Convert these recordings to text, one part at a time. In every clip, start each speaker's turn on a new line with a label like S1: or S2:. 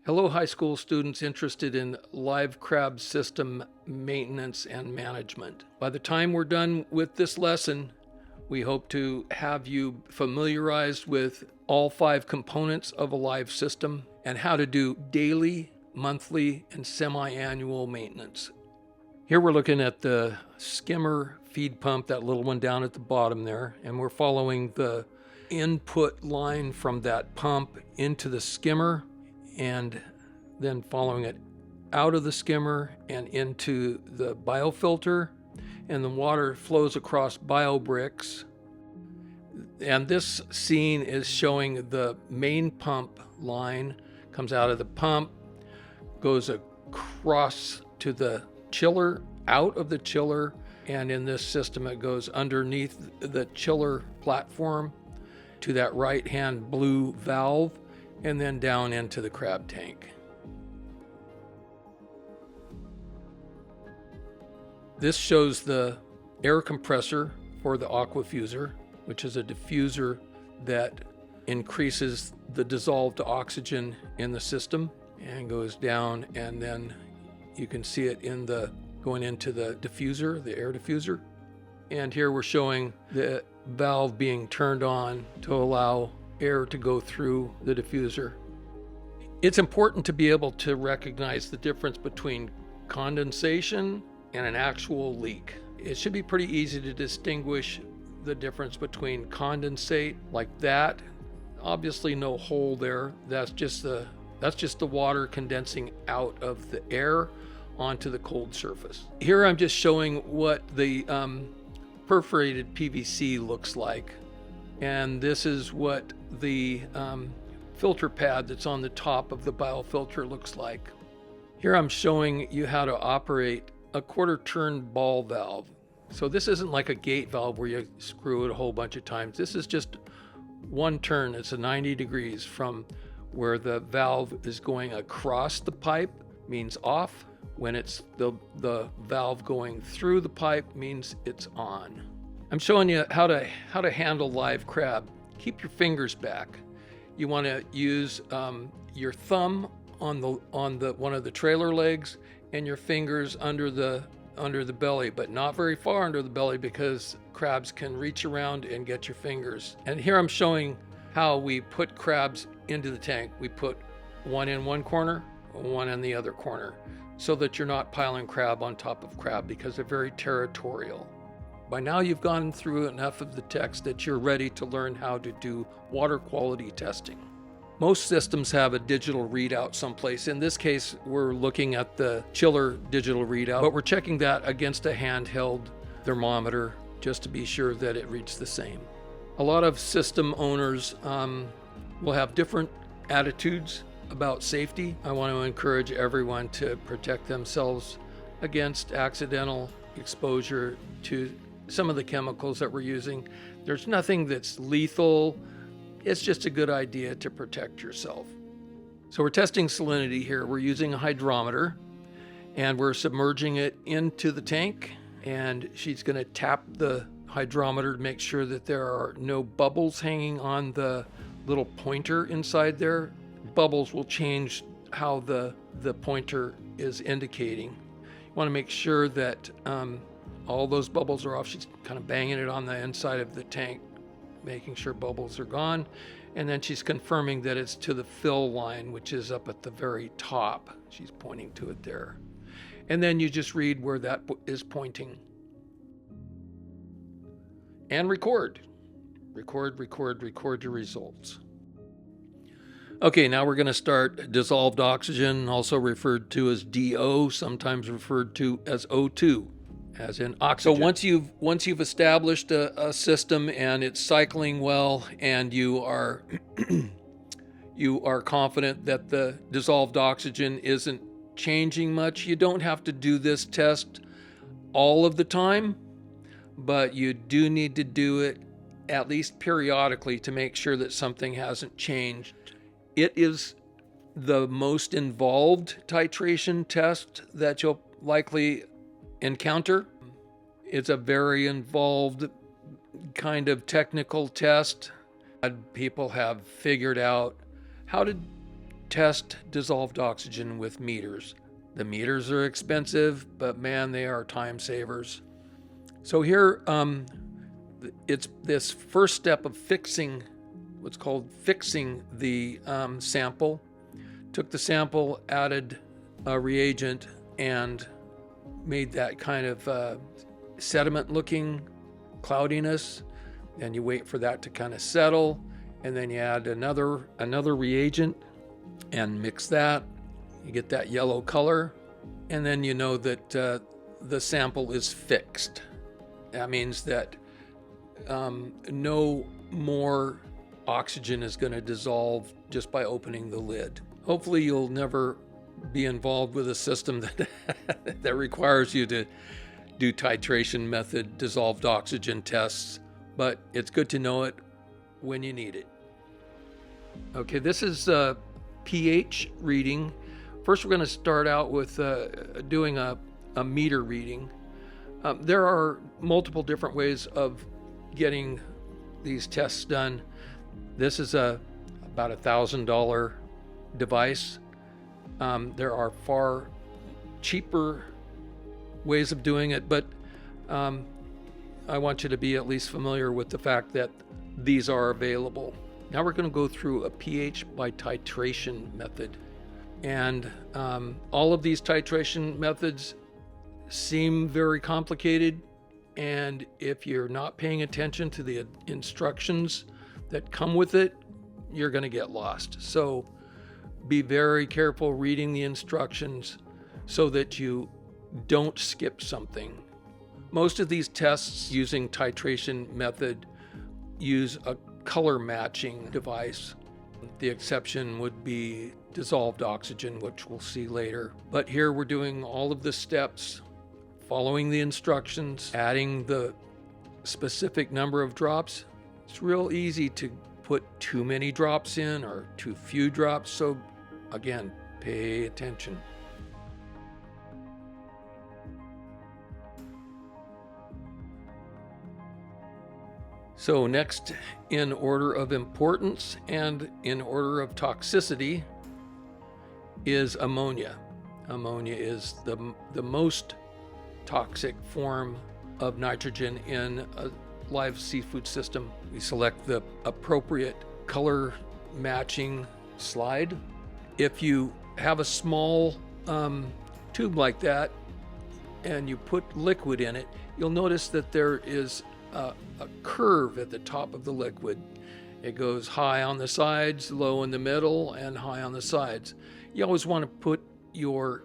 S1: Hello, high school students interested in live crab system maintenance and management. By the time we're done with this lesson, we hope to have you familiarized with all 5 components of a live system and how to do daily, monthly, and semi-annual maintenance. Here we're looking at the skimmer feed pump, that little one down at the bottom there, and we're following the input line from that pump into the skimmer and then following it out of the skimmer and into the biofilter, and the water flows across BioBrix. And this scene is showing the main pump line comes out of the pump, goes across to the chiller, out of the chiller, and in this system it goes underneath the chiller platform to that right-hand blue valve and then down into the crab tank. This shows the air compressor for the aquafusor, which is a diffuser that increases the dissolved oxygen in the system and goes down, and then you can see it going into the diffuser, the air diffuser. And here we're showing the valve being turned on to allow air to go through the diffuser. It's important to be able to recognize the difference between condensation and an actual leak. It should be pretty easy to distinguish the difference between condensate like that. Obviously no hole there. That's just the water condensing out of the air onto the cold surface. Here I'm just showing what the perforated PVC looks like. And this is what the filter pad that's on the top of the biofilter looks like. Here I'm showing you how to operate a quarter turn ball valve. So this isn't like a gate valve where you screw it a whole bunch of times. This is just one turn. It's a 90 degrees from where the valve is going across the pipe means off. When it's the valve going through the pipe means it's on. I'm showing you how to handle live crab. Keep your fingers back. You want to use your thumb on one of the trailer legs and your fingers under the belly, but not very far under the belly because crabs can reach around and get your fingers. And here I'm showing how we put crabs into the tank. We put one in one corner, one in the other corner, so that you're not piling crab on top of crab because they're very territorial. By now you've gone through enough of the text that you're ready to learn how to do water quality testing. Most systems have a digital readout someplace. In this case, we're looking at the chiller digital readout, but we're checking that against a handheld thermometer just to be sure that it reads the same. A lot of system owners will have different attitudes about safety. I want to encourage everyone to protect themselves against accidental exposure to some of the chemicals that we're using. There's nothing that's lethal. It's just a good idea to protect yourself. So we're testing salinity here. We're using a hydrometer and we're submerging it into the tank, and she's going to tap the hydrometer to make sure that there are no bubbles hanging on the little pointer inside there. Bubbles will change how the pointer is indicating. You want to make sure that all those bubbles are off. She's kind of banging it on the inside of the tank, making sure bubbles are gone. And then she's confirming that it's to the fill line, which is up at the very top. She's pointing to it there. And then you just read where that is pointing. And record. Record your results. Okay, now we're going to start dissolved oxygen, also referred to as DO, sometimes referred to as O2, as in oxygen. So once you've established a system and it's cycling well, and you are confident that the dissolved oxygen isn't changing much, you don't have to do this test all of the time, but you do need to do it at least periodically to make sure that something hasn't changed. It is the most involved titration test that you'll likely encounter. It's a very involved kind of technical test. People have figured out how to test dissolved oxygen with meters. The meters are expensive, but man, they are time savers. So here, it's this first step of fixing, what's called fixing the sample. Took the sample, added a reagent, and made that kind of sediment-looking cloudiness. And you wait for that to kind of settle, and then you add another reagent and mix that. You get that yellow color, and then you know that the sample is fixed. That means that no more oxygen is going to dissolve just by opening the lid. Hopefully you'll never be involved with a system that requires you to do titration method dissolved oxygen tests, but it's good to know it when you need it. Okay, this is pH reading. First, we're going to start out with doing a meter reading. There are multiple different ways of getting these tests done. This is about $1,000 device. There are far cheaper ways of doing it, but I want you to be at least familiar with the fact that these are available. Now we're going to go through a pH by titration method. And all of these titration methods seem very complicated, and if you're not paying attention to the instructions that come with it, you're going to get lost. So be very careful reading the instructions so that you don't skip something. Most of these tests using titration method use a color matching device. The exception would be dissolved oxygen, which we'll see later. But here we're doing all of the steps, following the instructions, adding the specific number of drops. It's real easy to put too many drops in or too few drops. So again, pay attention. So next in order of importance and in order of toxicity is ammonia. Ammonia is the most toxic form of nitrogen in a live seafood system. We select the appropriate color matching slide. If you have a small tube like that and you put liquid in it, you'll notice that there is a curve at the top of the liquid. It goes high on the sides, low in the middle, and high on the sides. You always want to put your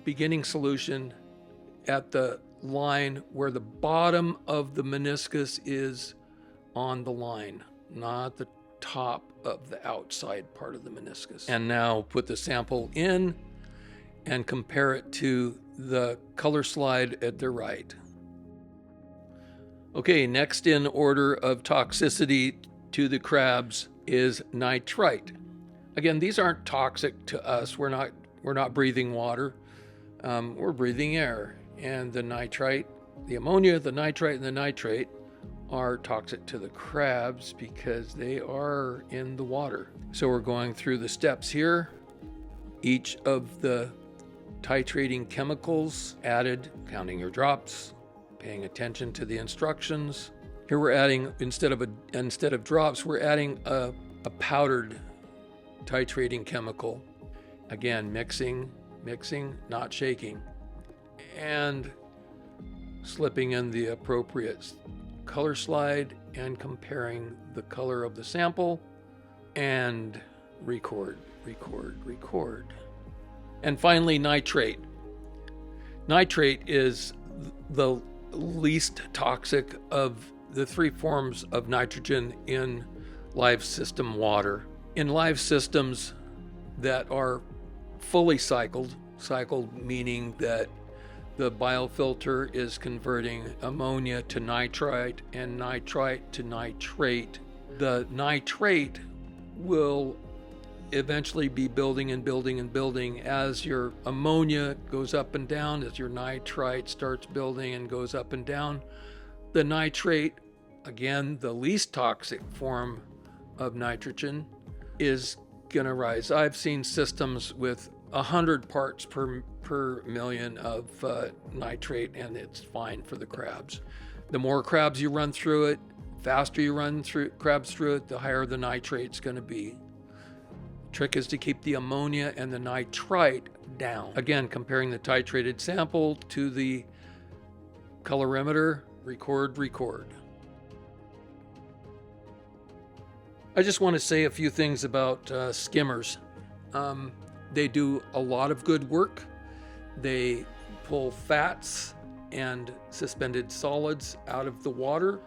S1: beginning solution, at the line where the bottom of the meniscus is on the line, not the top of the outside part of the meniscus. And now put the sample in and compare it to the color slide at the right. Okay, next in order of toxicity to the crabs is nitrite. Again, these aren't toxic to us. We're not breathing water. We're breathing air. And the nitrite, the ammonia, the nitrite, and the nitrate are toxic to the crabs because they are in the water. So we're going through the steps here. Each of the titrating chemicals added, counting your drops, paying attention to the instructions. Here we're adding, instead of drops, we're adding a powdered titrating chemical. Again, mixing, not shaking, and slipping in the appropriate color slide and comparing the color of the sample and record. And finally, nitrate. Nitrate is the least toxic of the three forms of nitrogen in live system water. In live systems that are fully cycled meaning that the biofilter is converting ammonia to nitrite and nitrite to nitrate. The nitrate will eventually be building as your ammonia goes up and down, as your nitrite starts building and goes up and down. The nitrate, again, the least toxic form of nitrogen, is gonna rise. I've seen systems with 100 parts per million of nitrate, and it's fine for the crabs. The more crabs you run through it, faster you run through crabs through it, the higher the nitrate's going to be. Trick is to keep the ammonia and the nitrite down. Again, comparing the titrated sample to the colorimeter, record. I just want to say a few things about skimmers. They do a lot of good work. They pull fats and suspended solids out of the water,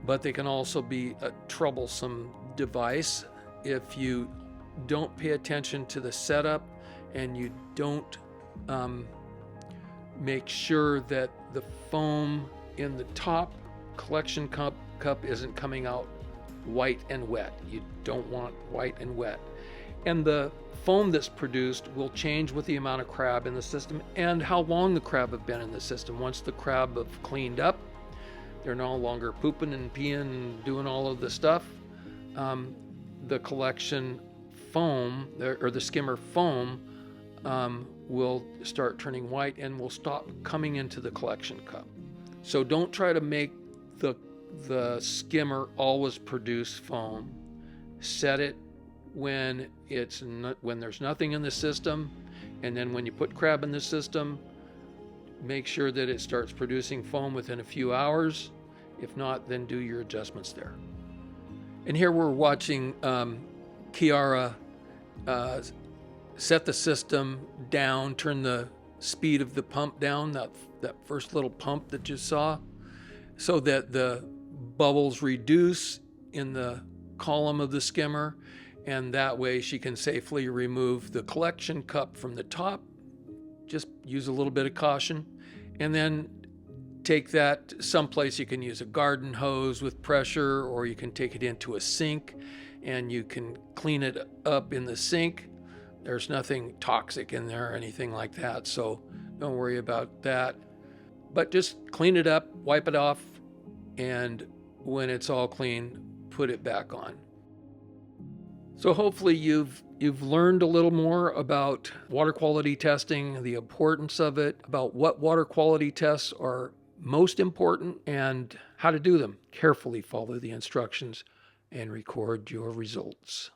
S1: but they can also be a troublesome device if you don't pay attention to the setup and you don't make sure that the foam in the top collection cup isn't coming out white and wet. You don't want white and wet. And the foam that's produced will change with the amount of crab in the system and how long the crab have been in the system. Once the crab have cleaned up, they're no longer pooping and peeing and doing all of the stuff. The collection foam, or the skimmer foam, will start turning white and will stop coming into the collection cup. So don't try to make the skimmer always produce foam. Set it when there's nothing in the system, and then when you put crab in the system, make sure that it starts producing foam within a few hours. If not, then do your adjustments there. And here we're watching Kiara set the system down, turn the speed of the pump down, that first little pump that you saw, so that the bubbles reduce in the column of the skimmer, and that way she can safely remove the collection cup from the top. Just use a little bit of caution, and then take that someplace. You can use a garden hose with pressure, or you can take it into a sink and you can clean it up in the sink. There's nothing toxic in there or anything like that, so don't worry about that. But just clean it up, wipe it off, and when it's all clean, put it back on. So hopefully you've learned a little more about water quality testing, the importance of it, about what water quality tests are most important, and how to do them. Carefully follow the instructions and record your results.